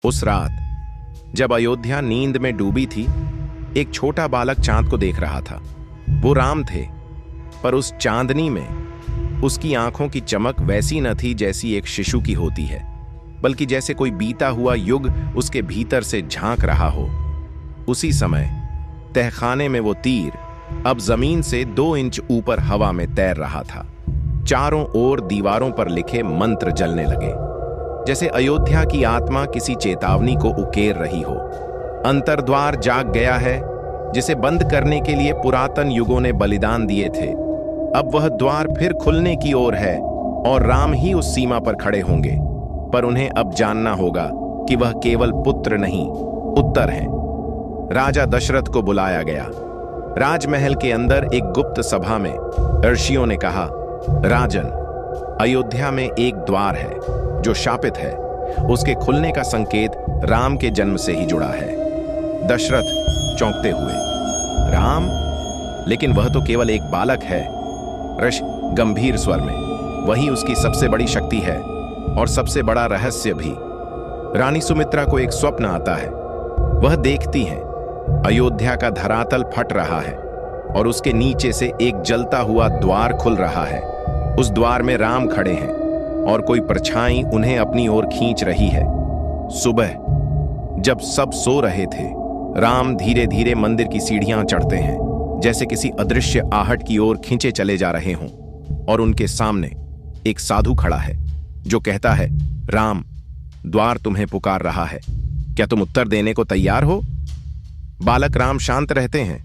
उस रात जब अयोध्या नींद में डूबी थी, एक छोटा बालक चांद को देख रहा था। वो राम थे, पर उस चांदनी में उसकी आंखों की चमक वैसी न थी जैसी एक शिशु की होती है, बल्कि जैसे कोई बीता हुआ युग उसके भीतर से झांक रहा हो। उसी समय तहखाने में वो तीर अब जमीन से 2 इंच ऊपर हवा में तैर रहा था। चारों ओर दीवारों पर लिखे मंत्र जलने लगे, जैसे अयोध्या की आत्मा किसी चेतावनी को उकेर रही हो। अंतर्द्वार जाग गया है, जिसे बंद करने के लिए पुरातन युगों ने बलिदान दिए थे। अब वह द्वार फिर खुलने की ओर है और राम ही उस सीमा पर खड़े होंगे। पर उन्हें अब जानना होगा कि वह केवल पुत्र नहीं, उत्तर हैं। राजा दशरथ को बुलाया गया। राजमहल के अंदर एक गुप्त सभा में ऋषियों ने कहा, राजन, अयोध्या में एक द्वार है जो शापित है। उसके खुलने का संकेत राम के जन्म से ही जुड़ा है। दशरथ चौंकते हुए, राम? लेकिन वह तो केवल एक बालक है। ऋषि गंभीर स्वर में, वही उसकी सबसे बड़ी शक्ति है और सबसे बड़ा रहस्य भी। रानी सुमित्रा को एक स्वप्न आता है। वह देखती हैं अयोध्या का धरातल फट रहा है और उसके नीचे से एक जलता हुआ द्वार खुल रहा है। उस द्वार में राम खड़े हैं और कोई परछाई उन्हें अपनी ओर खींच रही है। सुबह जब सब सो रहे थे, राम धीरे धीरे मंदिर की सीढ़ियां चढ़ते हैं, जैसे किसी अदृश्य आहट की ओर खींचे चले जा रहे हों। और उनके सामने एक साधु खड़ा है जो कहता है, राम, द्वार तुम्हें पुकार रहा है, क्या तुम उत्तर देने को तैयार हो? बालक राम शांत रहते हैं,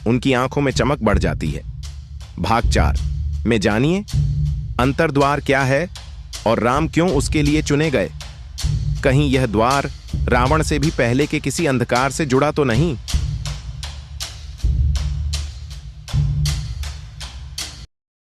उनकी आंखों में चमक बढ़ जाती है। भाग 4 में जानिए अंतर्द्वार क्या है और राम क्यों उसके लिए चुने गए। कहीं यह द्वार रावण से भी पहले के किसी अंधकार से जुड़ा तो नहीं?